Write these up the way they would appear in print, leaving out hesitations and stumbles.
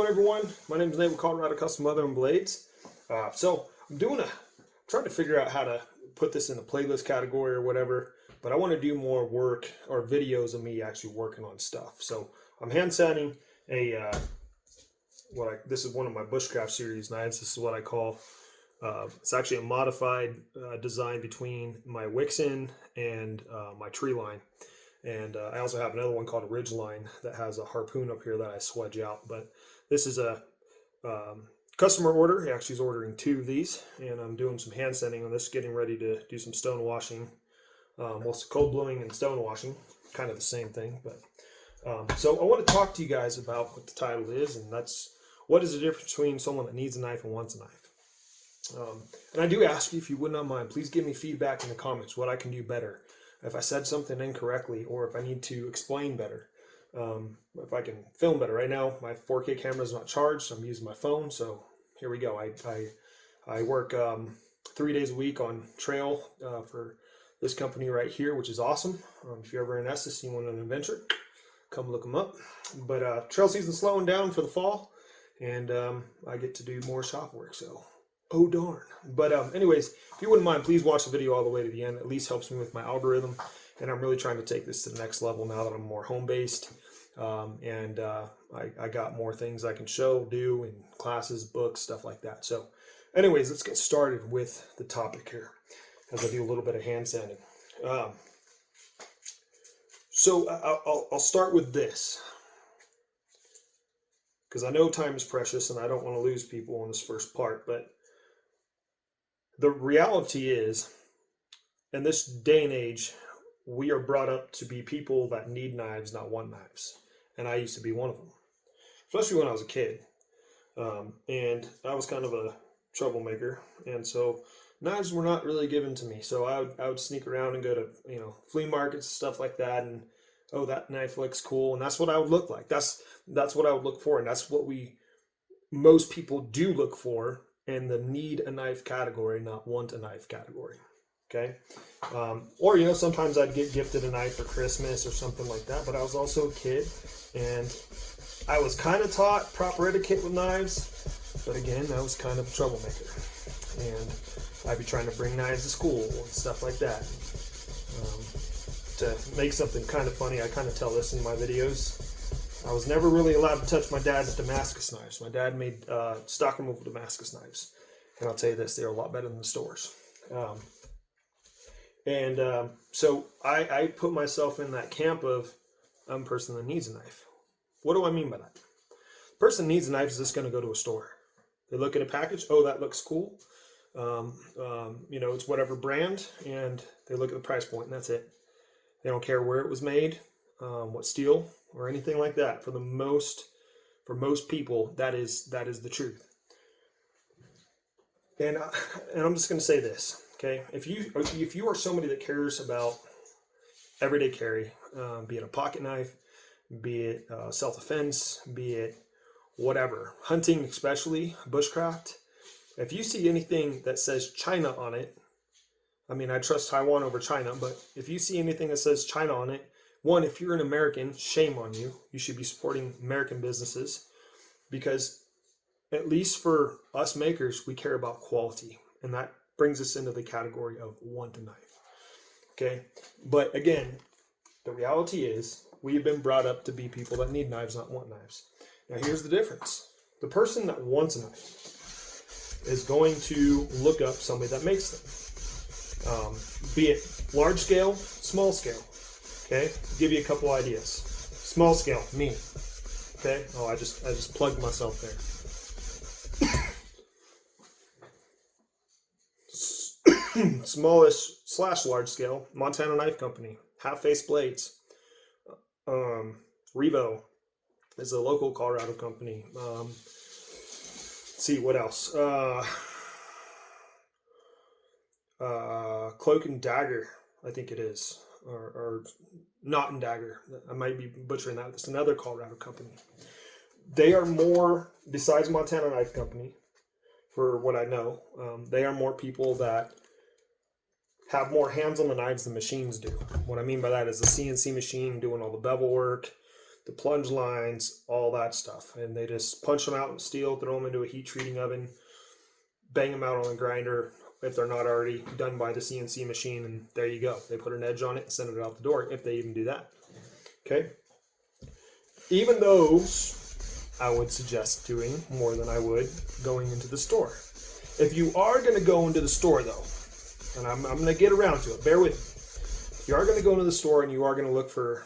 everyone. My name is Nate with Colorado Custom Leather and Blades. I'm trying to figure out how to put this in a playlist category or whatever, but I want to do more work or videos of me actually working on stuff. So I'm hand sanding this is one of my Bushcraft series knives. This is what I call, it's actually a modified design between my Wixon and my Treeline. And I also have another one called a Ridgeline that has a harpoon up here that I swedge out. But this is a customer order. He actually is ordering 2 of these, and I'm doing some hand sanding on this, getting ready to do some stone washing. Cold bluing and stone washing, kind of the same thing. But so I want to talk to you guys about what the title is, and that's what is the difference between someone that needs a knife and wants a knife. And I do ask you, if you would not mind, please give me feedback in the comments what I can do better. If I said something incorrectly, or if I need to explain better, if I can film better. Right now, my 4K camera is not charged, so I'm using my phone. So here we go. I work 3 days a week on trail for this company right here, which is awesome. If you're ever in Estes, you want an adventure, come look them up. But trail season's slowing down for the fall, and I get to do more shop work. So. Oh darn. But anyways, if you wouldn't mind, please watch the video all the way to the end. It at least helps me with my algorithm, and I'm really trying to take this to the next level now that I'm more home-based. I got more things I can show, do, in classes, books, stuff like that. So anyways, let's get started with the topic here as I do a little bit of hand sanding. I'll start with this, because I know time is precious and I don't want to lose people on this first part, but the reality is, in this day and age, we are brought up to be people that need knives, not want knives. And I used to be one of them, especially when I was a kid. And I was kind of a troublemaker. And so knives were not really given to me. So I would sneak around and go to, flea markets and stuff like that. And, oh, that knife looks cool. And that's what I would look like. That's what I would look for. And that's what most people do look for in the need a knife category, not want a knife category. Okay. Or, sometimes I'd get gifted a knife for Christmas or something like that, but I was also a kid and I was kind of taught proper etiquette with knives, but again, I was kind of a troublemaker, and I'd be trying to bring knives to school and stuff like that. To make something kind of funny, I kind of tell this in my videos. I was never really allowed to touch my dad's Damascus knives. My dad made stock removal Damascus knives. And I'll tell you this, they're a lot better than the stores. So I put myself in that camp of, I'm a person that needs a knife. What do I mean by that? The person needs a knife is just going to go to a store. They look at a package, oh, that looks cool. It's whatever brand, and they look at the price point, and that's it. They don't care where it was made, what steel, or anything like that. For most people, that is the truth. And I'm just going to say this, okay? If you are somebody that cares about everyday carry, be it a pocket knife, be it self-defense, be it whatever, hunting especially, bushcraft, if you see anything that says China on it, I mean, I trust Taiwan over China, but if you see anything that says China on it, one, if you're an American, shame on you. You should be supporting American businesses, because at least for us makers, we care about quality. And that brings us into the category of want a knife. Okay? But again, the reality is we have been brought up to be people that need knives, not want knives. Now here's the difference. The person that wants a knife is going to look up somebody that makes them. Be it large scale, small scale. Okay, give you a couple ideas. Small scale, me. Okay. Oh, I just plugged myself there. Smallest / large scale, Montana Knife Company, Half Face Blades. Revo is a local Colorado company. Let's see what else. Cloak and Dagger, I think it is. Or Knot and Dagger. I might be butchering that. It's another Colorado company. They are more, besides Montana Knife Company, for what I know, they are more people that have more hands on the knives than machines do. What I mean by that is the CNC machine doing all the bevel work, the plunge lines, all that stuff. And they just punch them out in steel, throw them into a heat treating oven, bang them out on a grinder if they're not already done by the CNC machine, and there you go. They put an edge on it and send it out the door, if they even do that. Okay? Even those, I would suggest doing more than I would going into the store. If you are going to go into the store, though, and I'm going to get around to it, bear with me. If you are going to go into the store and you are going to look for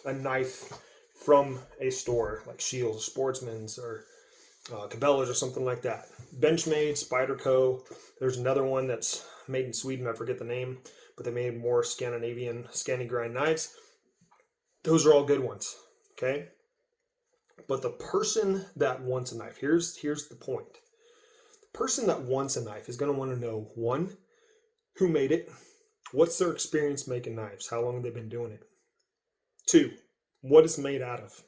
a knife from a store like Scheels, Sportsman's, or Cabela's or something like that. Benchmade, Spyderco. There's another one that's made in Sweden. I forget the name, but they made more Scandinavian Scandi-grind knives. Those are all good ones, okay? But the person that wants a knife, here's the point. The person that wants a knife is going to want to know, one, who made it, what's their experience making knives, how long have they been doing it. Two, what it's made out of.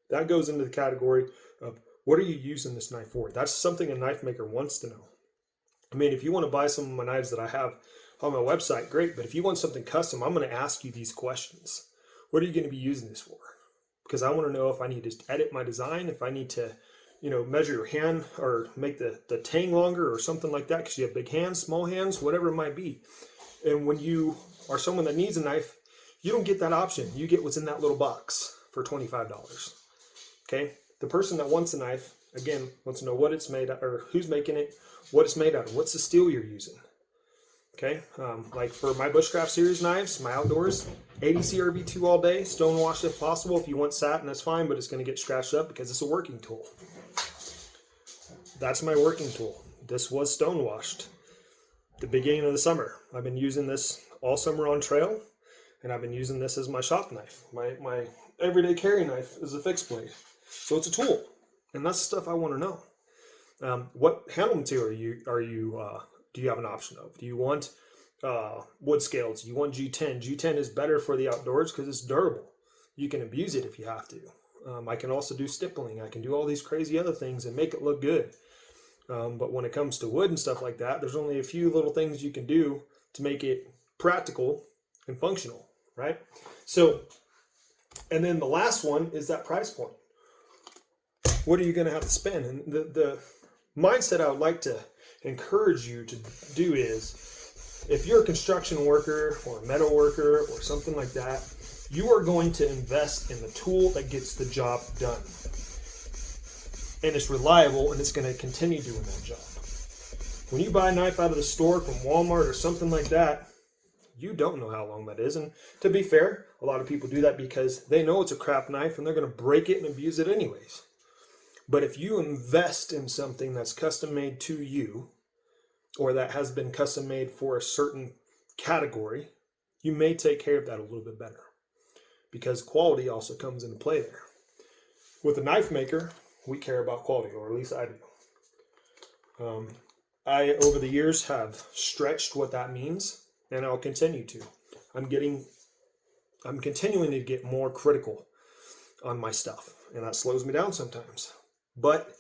That goes into the category of, what are you using this knife for? That's something a knife maker wants to know. I mean, if you want to buy some of my knives that I have on my website, great. But if you want something custom, I'm going to ask you these questions. What are you going to be using this for? Because I want to know if I need to edit my design, if I need to, measure your hand or make the tang longer or something like that because you have big hands, small hands, whatever it might be. And when you are someone that needs a knife, you don't get that option. You get what's in that little box for $25. Okay? The person that wants a knife, again, wants to know what it's made of, or who's making it, what it's made out of, what's the steel you're using. Okay? Like for my Bushcraft series knives, my outdoors, ADC RV2 all day, stonewashed if possible. If you want satin, that's fine, but it's going to get scratched up because it's a working tool. That's my working tool. This was stonewashed the beginning of the summer. I've been using this all summer on trail, and I've been using this as my shop knife. My everyday carry knife is a fixed blade. So it's a tool, and that's the stuff I want to know. What handle material do you have an option of? Do you want wood scales? Do you want G10? G10 is better for the outdoors because it's durable. You can abuse it if you have to. I can also do stippling. I can do all these crazy other things and make it look good. But when it comes to wood and stuff like that, there's only a few little things you can do to make it practical and functional, right? So, and then the last one is that price point. What are you going to have to spend? And the mindset I would like to encourage you to do is, if you're a construction worker or a metal worker or something like that, you are going to invest in the tool that gets the job done. And it's reliable, and it's going to continue doing that job. When you buy a knife out of the store from Walmart or something like that, you don't know how long that is. And to be fair, a lot of people do that because they know it's a crap knife and they're going to break it and abuse it anyways. But if you invest in something that's custom made to you, or that has been custom made for a certain category, you may take care of that a little bit better, because quality also comes into play there. With a knife maker, we care about quality, or at least I do. I, over the years, have stretched what that means, and I'll continue to. I'm continuing to get more critical on my stuff, and that slows me down sometimes. But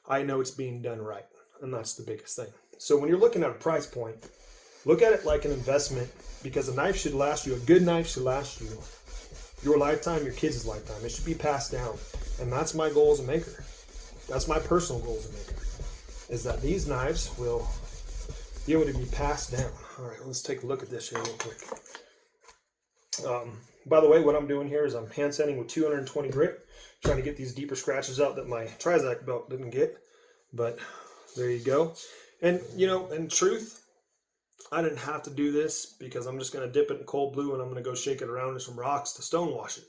I know it's being done right, and that's the biggest thing. So when you're looking at a price point, look at it like an investment, because a knife should last you, a good knife should last you your lifetime, your kids' lifetime. It should be passed down, and that's my goal as a maker. That's my personal goal as a maker, is that these knives will be able to be passed down. All right, let's take a look at this here real quick. By the way, what I'm doing here is I'm hand sanding with 220 grit, trying to get these deeper scratches out that my Trizac belt didn't get. But there you go. And, in truth, I didn't have to do this, because I'm just going to dip it in cold blue and I'm going to go shake it around in some rocks to stonewash it,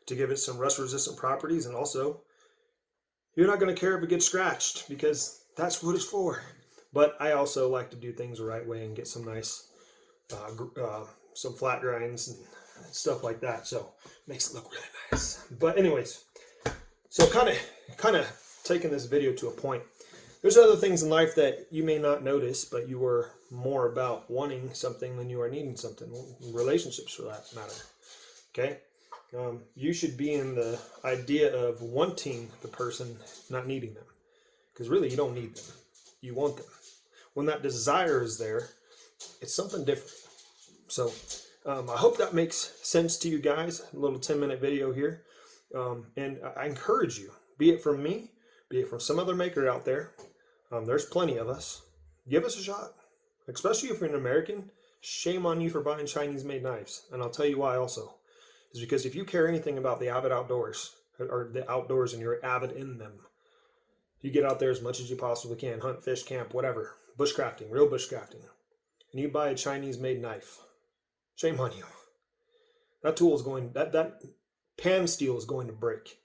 to give it some rust-resistant properties. And also, you're not going to care if it gets scratched, because that's what it's for. But I also like to do things the right way and get some nice, some flat grinds and stuff like that. So it makes it look really nice. But anyways, so kind of taking this video to a point. There's other things in life that you may not notice, but you are more about wanting something than you are needing something. Relationships, for that matter. Okay? You should be in the idea of wanting the person, not needing them. Because really, you don't need them. You want them. When that desire is there, it's something different. So I hope that makes sense to you guys. A little 10-minute video here. And I encourage you, be it from me, be it from some other maker out there. There's plenty of us. Give us a shot, especially if you're an American. Shame on you for buying Chinese-made knives, and I'll tell you why. Also, is because if you care anything about the avid outdoors or the outdoors and you're avid in them, you get out there as much as you possibly can, hunt, fish, camp, whatever, bushcrafting, real bushcrafting, and you buy a Chinese-made knife. Shame on you. That tool is going that pan steel is going to break.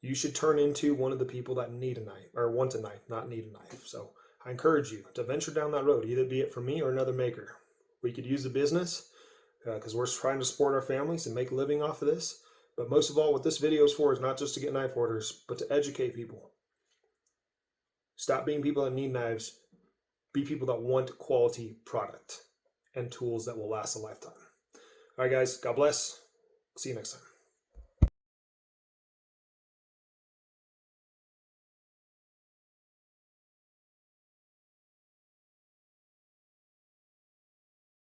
You should turn into one of the people that need a knife or want a knife, not need a knife. So I encourage you to venture down that road, either be it from me or another maker. We could use the business because we're trying to support our families and make a living off of this. But most of all, what this video is for is not just to get knife orders, but to educate people. Stop being people that need knives. Be people that want quality product and tools that will last a lifetime. All right, guys, God bless. See you next time.